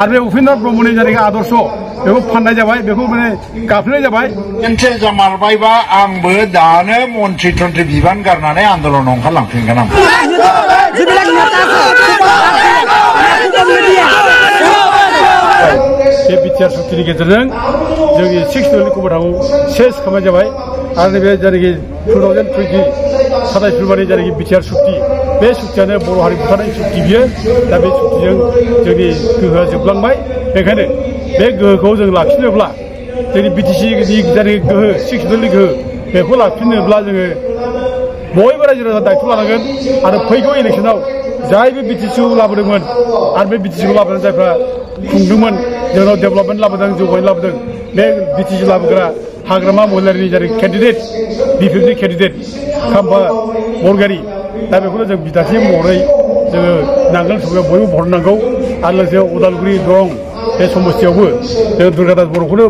आरो बे उपेन्द्र ब्रह्मनि जायनाखि आदर्श बेखौ फाननाय जाबाय बेखौ माने गाफ्लेनाय जाबाय मोनसे जामारबायबा आंबो दानो मन्त्रि तन्त्रि बिबान गारनानै आन्दलन ओंखारलांफिनगोन आं बे बिटिआर सुक्तिनि गेजेरजों जोंनि 6 दलनि कमिटिखौ सेस खालामनाय जाबाय आरो नैबे जायनाखि 2020 27 फेब्रुवारि जायनाखि बिटिआर सुक्ति बे सुक्तियानो बर' हारि बुथारनाय सुक्ति बियो दा बे सुक्तिजों जोंनि गोहोआ जोबलांबाय बेखायनो बे गोहोखौ जों लाखिनोब्ला जोंनि बिटिसिनि जायनाखि गोहो 6 दलनि गोहो बेखौ लाखिनोब्ला जोङो बयबो रायजो राजा दायथ' लानांगोन आरो फैगौ इलेक्सनाव जाय बे बिटिसिखौ लाबोदोंमोन आरो बे बिटिसिखौ लाबोदों जायफ्रा खुंदोंमोन जोंनाव डेभेलपमेन्ट लाबोदों जौगानाय लाबोदों बे बिटिसि लाबोग्रा हाग्रामा महिलारिनि जायनाखि केन्डिडेट बिपिएफनि केन्डिडेट खाम्फा बरगयारी दा बेखौनो जों बिदाथि महरै जोङो नांगोल सौगायाव बयबो भरनांगौ आरो लोगोसे उदालगुरि दरं बे समस्तियावबो जों दुर्गादास बर'खौनो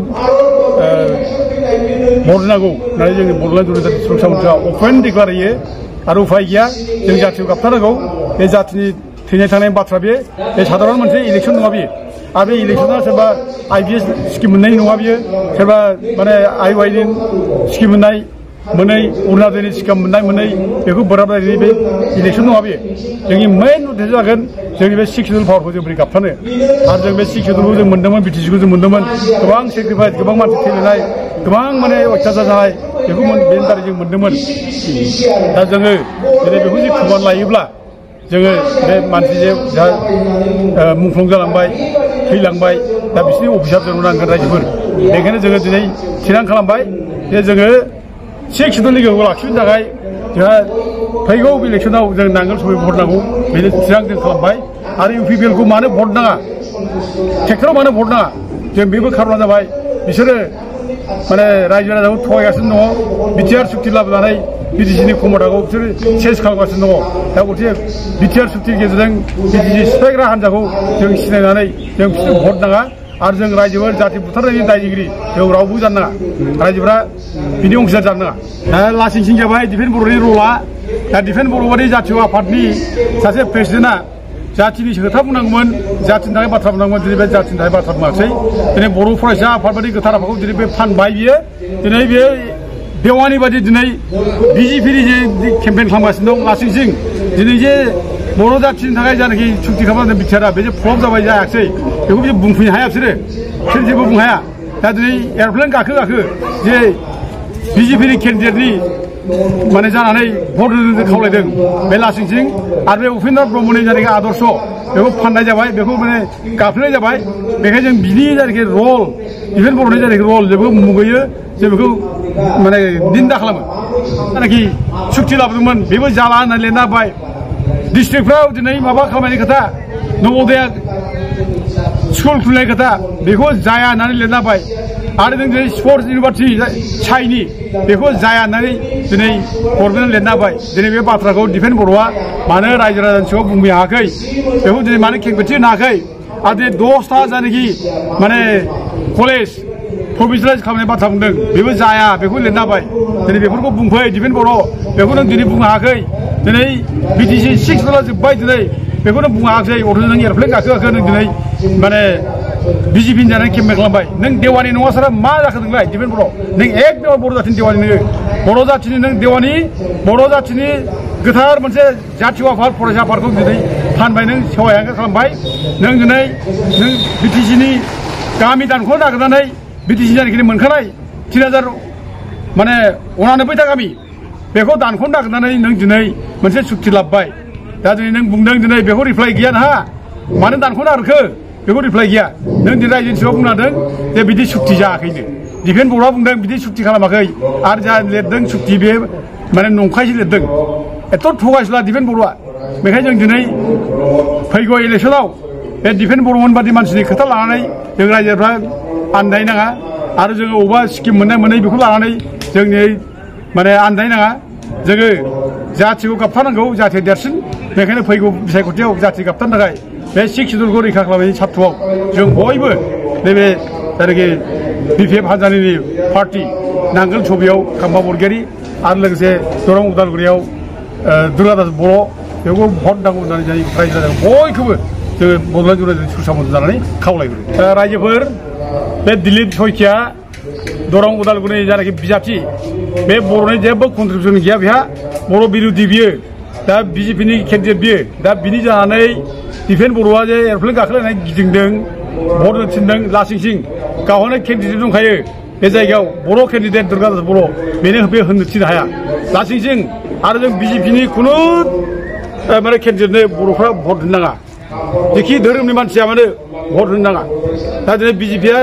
भरनांगौ होननानै जोंनि बड'लेण्ड दुर्गादास सुरक्षा मन्थ्रिया अपेन डिक्लार होयो आरो उफाय गैया जों जाथिखौ गाबथारनांगौ बे जाथिनि थैनाय थांनाय बाथ्रा बे साधारन मोनसे इलेक्सन नङा बेयो आरो बे इलेक्सना सोरबा आइपिएस स्किम मोननाय नङा बियो सोरबा माने आइवाइनि स्किम मोननाय मोनै अरुणाचलनि स्किम मोननाय बेखौ बोराबनायनि बे इलेक्सन नङा बेयो जोंनि मेइन उद्देश्य जागोन जोंनि बे 6 शेड्युल पावारखौ जों बोरै गाबथानो आरो जों बे 6 शेड्युलखौ जों मोन्दोंमोन बिटिसिखौ जों मोन्दोंमोन गोबां सेक्रिफाइस गोबां मानसि थैलायनाय गोबां माने अयथासार जानाय बेखौ बेनि दारै जों मोन्दोंमोन दा जोङो दिनै बेखौ जे खबर लायोब्ला जोङो बे मानसि जे मुंख्लं जालांबाय थैलांबाय दा बिसोरनि अफिसार जोंनो नांगोन रायजोफोर बेखायनो जोङो दिनै थिरां खालामबाय जे जोङो 6 शेड्युलनि गोहोखौ लाखिनो थाखाय जोंहा फैगौ इलेक्सनाव जों नांगोल सौगायाव भट नांगौ बेनो थिरां जों खालामबाय आरो इउपिपिएलखौ मानो भट नाङा ट्रेक्टराव मानो भट नाङा जों बेबो खारना जाबाय बिसोरो माने रायजो राजाखौ थगायगासिनो दङ बिटिआर सुक्ति लाबोनानै बिटिसिनि खमथाखौ बिसोरो चेन्ज खालामगासिनो दङ दा गथे बिटिआर सुक्तिनि गेजेरजों बिटिसि सिफायग्रा हान्जाखौ जों सिनायनानै जों बिसोरनो भट नाङा आरो जों रायजोफोर जाति बुथारनायनि दायनिगिरि जों रावबो जानो नाङा रायजोफ्रा बिनि अंशिदार जानो नाङा दा लासिंसिं जाबाय डिफेन्स बर'नि रला दा डिफेन्स बर' बादि जातीय आफादनि सासे प्रेसिडेन्टआ जातिनि खोथा बुंनांगौमोन जातिनि थाखाय बाथ्रा बुंनांगौमोन दिनै बे जातिनि थाखाय बाथ्रा बुङाखै दिनै बर' फरायसा आफाद बादि गोथार आफादखौ दिनै बे फानबाय बियो दिनै बे देवानि बादि दिनै बिजेपिनि जे केम्पेइन खालामगासिनो दं लासिंसिं दिनै जे बर' जातिनि थाखाय जानाखि सुक्ति खालामनानै बिटिआरआ बे जे फ्लप जाबाय जायाखै बेखौ बिसोर बुंफैनो हाया बिसोरो जेबो बुंनो हाया दा दिनै एर'प्लेन गाखो जे बिजेपिनि केन्डिडेटनि माने जानानै भट होनो खावलायदों बे लासिंसिं आरो बे उपेन्द्र ब्रह्मनि जायनाखि आदर्श बेखौ फाननाय जाबाय बेखौ माने गाफ्लेनाय जाबाय बेखायनो जों बिनि जायनाखि रल डिफेन्स बर'नि जायनाखि रल जों बेखौ मुगैयो जों बेखौ माने निन्दा खालामो जायनाखि सुक्ति लाबोदोंमोन बेबो जाला होननानै लिरना होबाय डिस्ट्रिक्टफ्राव दिनै माबा खालामनायनि खोथा नवोदया स्कुल खुलिनाय खोथा बेखौ जाया होननानै लिरना होबाय आरो जों दिनै स्पर्ट्स इउनिभार्सिटि साइनि बेखौ जाया होननानै दिनै गभर्नमेन्टआ लिरना होबाय दिनै बे बाथ्राखौ डिफेन्स बर'आ मानो रायजो राजानि सिगाङाव बुंनो हायाखै बेखौ दिनै मानो खेंफोरथि होनो हायाखै आरो दिनै 10टा जायनाखि माने कलेज प्रभिन्सियेलाइज खालामनाय बाथ्रा बुंदों बेबो जाया बेखौ लिरना होबाय दिनै बेफोरखौ बुंफै डिफेन्स बर' बेखौ नों दिनै बुंनो हायाखै दिनै बिटिसि 6 दला जोब्बाय दिनै बेखौनो बुंनो हायाखै अथ'स नों एर'प्लेन गाखोआखै नों दिनै माने बिजेपिनि जानानै केम्पेइन खालामबाय नों देवानि नङा सारा मा जाखो नोंलाय डिफेन्स बर' नों एकदम बर' जाथिनि देवानि नोङो बर' जाथिनि नों देवानि बर' जाथिनि गोथार मोनसे जातीय आफाद फरायसा आफादखौ दिनै फानबाय नों सेवायांगा खालामबाय नों दिनै नों बिटिसिनि गामि दानखौ नागिरनानै बिटिसि जायनाखि मोनखानाय 3000 माने 89टा गामि बेखौ दानखौ नागिरनानै नों दिनै मोनसे सुक्ति लाबोबाय दा दिनै नों बुंदों दिनै बेखौ रिप्लाइ गैया नोंहा मानो दानखौ नागिरखो बेखौ रिप्लाइ गैया नों दिनै रायजोनि सिगाङाव बुंनादों जे बिदि सुक्ति जायाखैनो डिफेन्स बर'आ बुंदों बिदि सुक्ति खालामाखै आरो जा लिरदों सुक्ति बे माने नंखायसो लिरदों एथ' थगायसुला डिफेन्स बर'आ बेखायनो जों दिनै फैगौ इलेक्सनाव बे डिफेन्स बर'मोन बादि मानसिनि खोथा लानानै जों रायजोफ्रा आन्दाय नाङा आरो जोङो अबेबा स्किम मोननाय मोनै बेखौ लानानै जोंनि माने आन्दाय नाङा जोङो जातिखौ गाबथारनांगौ जातिया देरसिन बेखायनो फैगौ बिसायख'थियाव जाति गाबथारनो थाखाय बे 6 शेड्युलखौ रैखा खालामनायनि सार्थ'आव जों बयबो नैबे जायनाखि बिपिएफ हान्जानि पार्टि नांगोल सौगायाव खाम्फा बरगयारी आरो लोगोसे दरं उदालगुरियाव दुर्गादास बर' बेखौ भट नांगौ होननानै जों रायजो राजा बयखौबो जोङो बड'लेण्ड जौरायजों सुसामन्जु जानानै खावलायहरो रायजोफोर बे दिलीप सयखिया दरं उदालगुरि जानाखि बिजाथि बे बर'नि जेबो कन्ट्रिबिउसन गैया बेहा बर' बिरुदि बियो दा बिजेपिनि केन्डिडेट बियो दा बिनि जानानै दिफेन बर'आ जे एर'प्लेन गाखोलायनानै गिदिंदों भट होनो थिनदों लासिंसिं गावहानो केन्डिडेट दंखायो बे जायगायाव बर' केन्डिडेट दुर्गादास बर' बेनो बे होननो थिननो हाया लासिंसिं आरो जों बिजेपिनि खुनु माने केन्डिडेटनो बर'फ्रा भट होनो नाङा जेखि धोरोमनि मानसिया मानो भट होनो नाङा दा दिनै बिजेपिया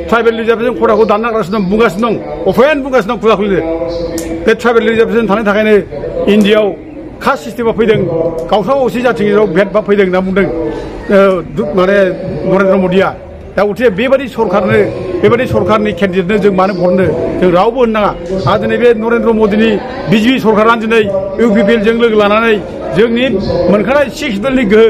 ट्राइबेल रिजार्भेसन खथाखौ दानना गासिनो दं बुंगासिनो दं अपेन बुंगासिनो दं खुला खुलिनो बे ट्राइबेल रिजार्भेसन थानायनि थाखायनो इन्डियाआव कास्ट सिस्टेमा फैदों गावस्रा असे जाथिनि गेजेराव भेदभाब फैदों होनना बुंदों माने नरेन्द्र मदिया दा उथे बेबायदि सरकारनो बेबायदि सरकारनि केन्डिडेटनो जों मानो भट होनो जों रावबो होनो नाङा आरो दिनै बे नरेन्द्र मदिनि बिजेपि सरकारानो दिनै इउपिपिएलजों लोगो लानानै जोंनि मोनखानाय 6 बिलनि गोहो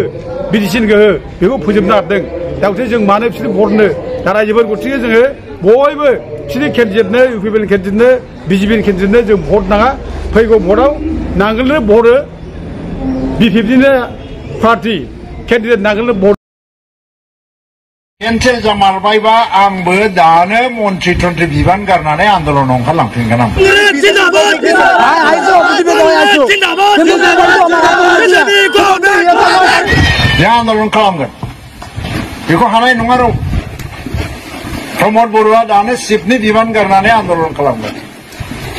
बिटिसिनि गोहो बेखौ फोजोबनो नागिरदों दा उथे जों मानो बिसोरनो भट होनो दा रायजोफोर गथिखे जोङो बयबो बिसोरनि केन्डिडेटनो इउपिपिएलनि केन्डिडेटनो बिजेपिनि केन्डिडेटनो जों भट नाङा फैगौ भटआव नांगोलनो भट हो बिजेपिनिनो पार्टि केन्डिडेट नांगोलनो भट केन्सेल जामारबायबा आंबो दानो मन्त्रि तन्त्रि बिबान गारनानै आन्दलनाव ओंखारलांफिनगोन आं बे आन्दलन खालामगोन बेखौ हानाय नङा र' प्रमद बरुवा दानो चिफनि बिबान गारनानै आन्दलन खालामगोन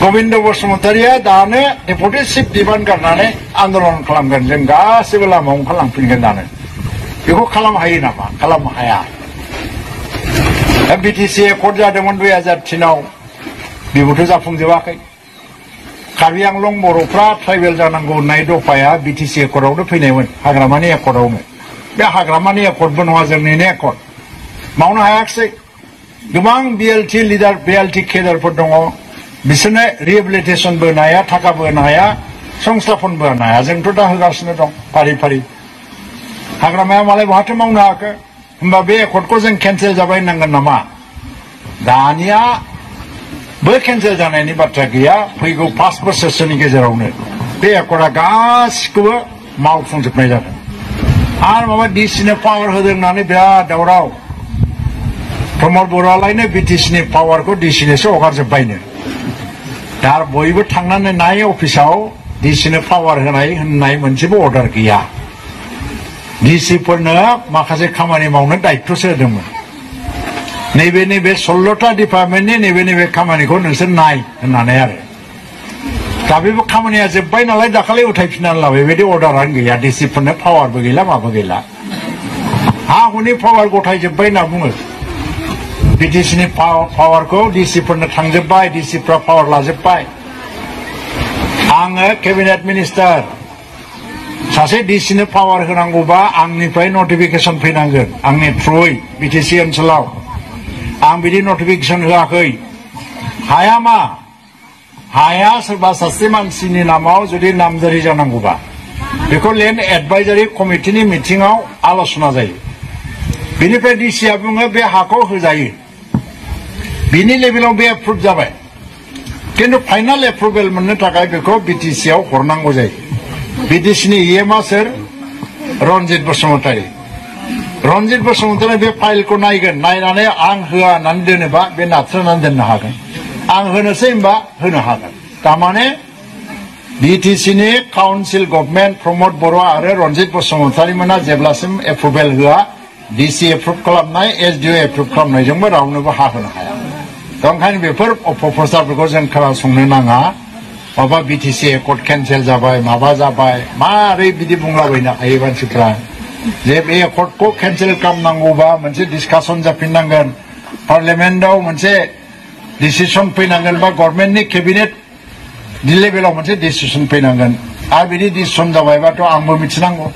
गबिन्द बसुमतारिया दानो डेपुटि चिफ बिबान गारनानै आन्दलन खालामगोन जों गासैबो लामायाव ओंखारलांफिनगोन दानो बेखौ खालामनो हायो नामा खालामनो हाया बिटिसि एकर्ड जादोंमोन 2003आव बेबोथ' जाफुंजोबाखै कार्बि आंलं बर'फ्रा ट्राइबेल जानांगौ होननाय दफाया बिटिसि एकर्डआवनो फैनायमोन हाग्रामानि एकर्डआवनो बे हाग्रामानि एकर्डबो नङा जोंनिनो एकर्ड मावनो हायाखिसै गोबां बिएलटि लिडार बिएलटि केडारफोर दङ बिसोरनो रिहेबिलिटेसनबो होनो हाया थाखाबो होनो हाया संस्थापनबो होनो हाया जोंथ' दा होगासिनो दं फारि फारि हाग्रामाया मालाय बहाथो मावनो हाखो होमबा बे एकर्डखौ जों केन्सेल जाबाय होननांगोन नामा दानिया बो केन्सेल जानायनि बाथ्रा गैया फैगौ 5 बोसोरसोनि गेजेरावनो बे एकर्डआ गासिखौबो मावफुंजोबनाय जागोन आरो माबा डिसिनो पावार होदों होननानै बिराद दावराव प्रमद बरुवालायनो बिटिसिनि पावारखौ डिसिनोसो हगारजोब्बायनो दा बयबो थांनानै नाय अफिसाव डिसिनो पावार होननाय मोनसेबो अर्डार गैया डिसिफोरनो माखासे खामानि मावनो दायित्वसो होदोंमोन नैबे 16टा डिपार्टमेन्टनि नैबे खामानिखौ नोंसोर नाय होननानै आरो दा बेबो खामानिया जोब्बाय नालाय दाखालि उथायफिननानै लाबाय बेबायदि अर्डारानो गैया डिसिफोरनो पावारबो गैला माबो गैला हा हुनि पावार गथायजोब्बाय होनना बुङो बिटिसिनि पावारखौ डिसिफोरनो थांजोब्बाय डिसिफ्रा पावार लाजोब्बाय आङो केबिनेट मिनिस्टार सासे डिसिनो पावार होनांगौबा आंनिफ्राय नटिफिकेसन फैनांगोन आंनि थ्रुयै बिटिसि ओनसोलाव आं बिदि नटिफिकेसन होआखै हाया मा हाया सोरबा सासे मानसिनि नामाव जुदि नामजारि जानांगौबा बेखौ लेन्ड एडभाइजारि कमिटिनि मिटिंआव आलोचना जायो बेनिफ्राय डिसिआ बुङो बे हाखौ होजायो बिनि लेभेलाव बे एप्रुभ जाबाय किन्तु फाइनाल एप्रुभेल मोननो थाखाय बेखौ बिटिसिआव हरनांगौ जायो बिटिसिनि इएमआ सोर रन्जित बसुमतारी बे फाइलखौ नायगोन नायनानै आं होआ होननानै दोनोबा बे नाथ्रोनानै दोननो हागोन आं होनोसै होनबा होनो हागोन थारमाने बिटिसिनि काउन्सिल गभर्नमेन्ट प्रमद बरुवा आरो रन्जित बसुमतारी मोना जेब्लासिम एप्रुभेल होआ डिसि एप्रुभ खालामनाय एसडिअ एप्रुभ खालामनायजोंबो रावनोबो हा होनो हाया ओंखायनो बेफोर अपप्रचारफोरखौ जों खोनासंनो नाङा माबा बिटिसि एकर्ड केन्सेल जाबाय माबा जाबाय मारै बिदि बुंलाबायनो हायो मानसिफ्रा जे बे एकर्डखौ केन्सेल खालामनांगौबा मोनसे डिसकासन जाफिननांगोन पार्लियामेन्टआव मोनसे डिसिसन फैनांगोन बा गभर्नमेन्टनि केबिनेट लेभेलाव मोनसे डिसिसन फैनांगोन आरो बिदि डिसिसन जाबायबाथ' आंबो मिथिनांगौ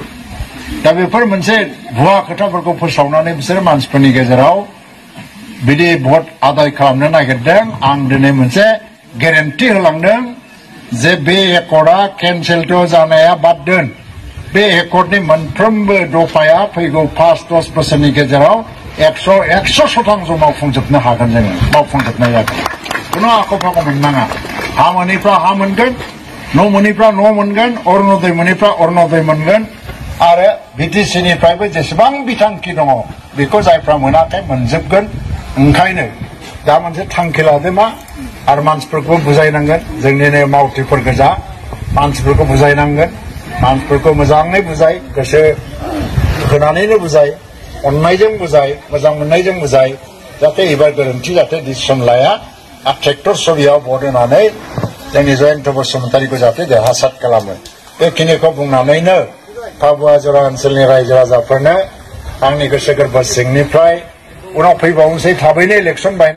दा बेफोर मोनसे भुवा खोथाफोरखौ फोसावनानै बिसोर मानसिफोरनि गेजेराव बिदि भट आदाय खालामनो नागिरदों आं दिनै मोनसे गेरेन्टि होलांदों जे बे एकर्डआ केन्सेलथ' जानाया बाद दोन बे एकर्डनि मोनफ्रोमबो दफाया फैगौ 5-10 बोसोरनि गेजेराव 100% मावफुंजोबनो हागोन जोङो मावफुंजोबनाय जागोन खुनु आख' फाख' मोननाङा हा मोनैफ्रा हा मोनगोन न' मोनैफ्रा न' मोनगोन अरुणदय मोनैफ्रा अरुणदय मोनगोन आरो बिटिसिनिफ्रायबो जेसेबां बिथांखि दङ बेखौ जायफ्रा मोनाखै मोनजोबगोन ओंखायनो दा मोनसे थांखि लादो मा आरो मानसिफोरखौ बुजायनांगोन जोंनिनो मावथिफोर गोजा मानसिफोरखौ बुजायनांगोन मानसिफोरखौ मोजाङै बुजाय गोसो होनानैनो बुजाय अननायजों बुजाय मोजां मोननायजों बुजाय जाहाथे एबार गोरोन्थि जाहाथे डिसिसन लाया आरो ट्रेक्टर सबियाव भट होनानै जोंनि जयन्त बसुमतारीखौ जाहाथे देरहासार खालामो बेखिनिखौ बुंनानैनो काबुआ जरा ओनसोलनि रायजो राजाफोरनो आंनि गोसो गोरबो सिंनिफ्राय उनाव फैबावनोसै थाबैनो इलेक्सन बाय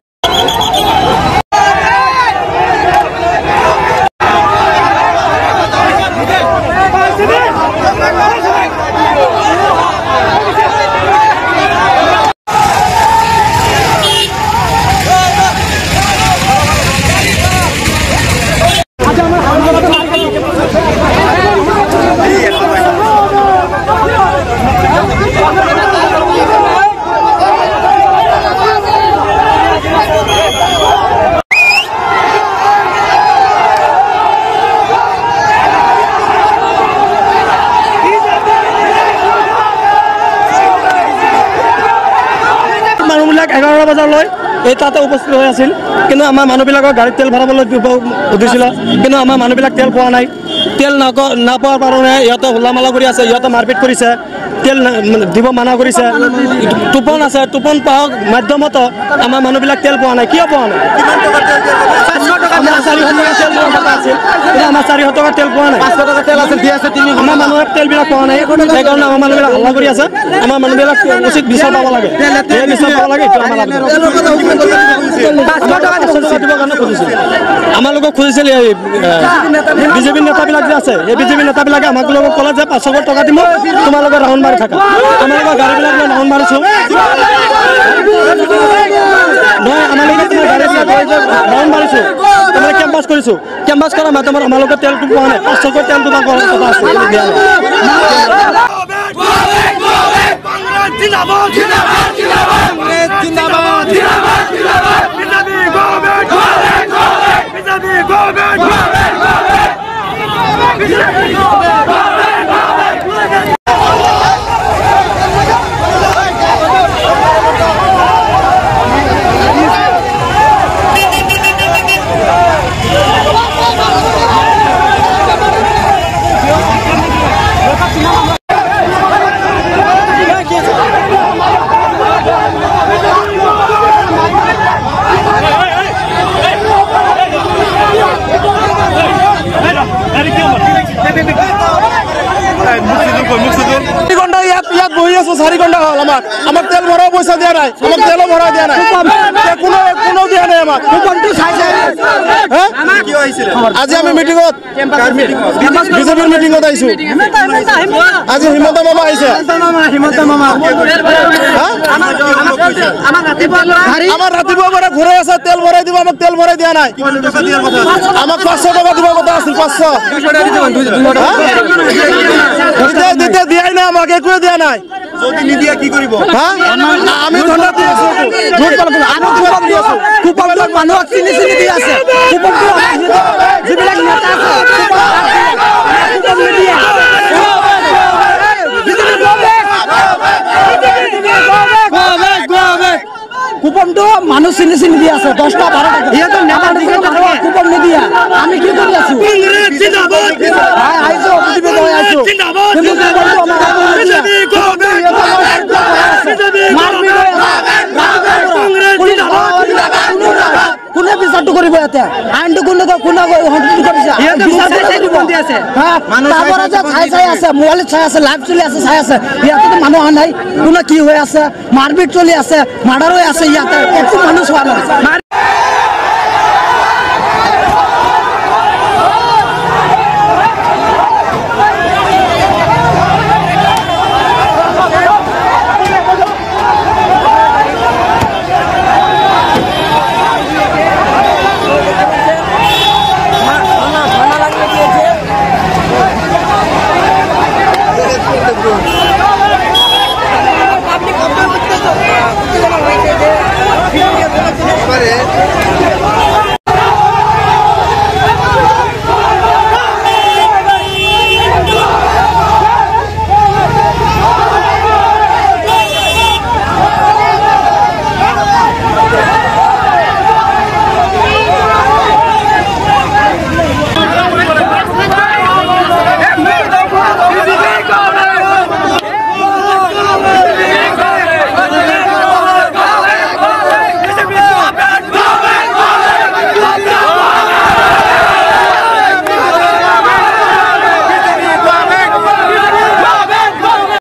এই তাতে উপস্থিত হৈ আছিল কিন্তু আমাৰ মানুহবিলাকৰ গাড়ীত তেল ভৰাবলৈ সুধিছিল কিন্তু আমাৰ মানুহবিলাক তেল পোৱা নাই তেল নাপোৱাৰ কাৰণে ইহঁতে হোলা মালা কৰি আছে ইহঁতে মাৰপিট কৰিছে তেল দিব মানা কৰিছে টোপন আছে টোপন পাওক মাধ্যমত আমাৰ মানুহবিলাক তেল পোৱা নাই কিয় পোৱা নাই আমাৰ 400 টকা তেল পোৱা নাই 500 টকা তেল আছে দি আছে তিনি আমাৰ মানুহৰ তেলবিলাক পোৱা নাই সেইকাৰণে আমাৰ মানুহবিলাক হাল্লা কৰি আছে আমাৰ মানুহবিলাক উচিত বিচাৰ পাব লাগে এই বিচাৰ পাব লাগে এইটো আমাৰ আমালোকক খুজিছিল বিজেপি নেতাবিলাক যে আছে এই বিজেপি নেতাবিলাকে আমাক ক'লে যে 500 টকা দিম তোমালোকে ৰাউণ্ড মাৰি থাকা আমালোকৰ গাড়ীবিলাক ৰাউণ্ড মাৰিছো নহয় আমালোকে ৰাউণ্ড মাৰিছো মানে কেম্পাছ কৰিছো কেম্পাছ কৰাৰ মাধ্যমত আমালোকে তেলটো পোৱা নাই 500 তেলটো বা কথা আছে দিয়া ইয়াত বহি আছো 4 ঘণ্টা হল আমাক তেল ভৰাও পইচা দিয়া নাই আমাক তেলো ভৰা দিয়া নাই কোনো দিয়া নাই আমাক আজি আমি মিটিঙত বিজেপিৰ মিটিঙত আহিছো আজি হিমন্ত মামা আহিছে আমাৰ ৰাতিপুৱা পৰা ঘূৰাই আছে তেল ভৰাই দিব আমাক তেল ভৰাই দিয়া নাই আমাক 500 টকা দিব কথা আছিল 500 দিয়াই নাই আমাক একোৱে দিয়া নাই যদি নিদিয়া কি কৰিব আমি ধন্যবাদ দি আছো কুপনটো মানুহক চিনি দি আছে কুপনটো যিবিলাক নেতা আছে কুপন নিদিয়ে কুপনটো মানুহ চিনি দি আছে 10টা 12টা কুপন নিদিয়া আমি কি কৰি আছো কোনে বিচাৰটো কৰিব ইয়াতে আইনটো কোনে কৰিছে চাই আছে মোবাইলত চাই আছে লাইভ চলি আছে চাই আছে ইয়াতে মানুহ অহা নাই কোনে কি হৈ আছে মাৰপিট চলি আছে মাৰ্ডাৰ হৈ আছে ইয়াতে একো মানুহ চোৱা নাই Vale.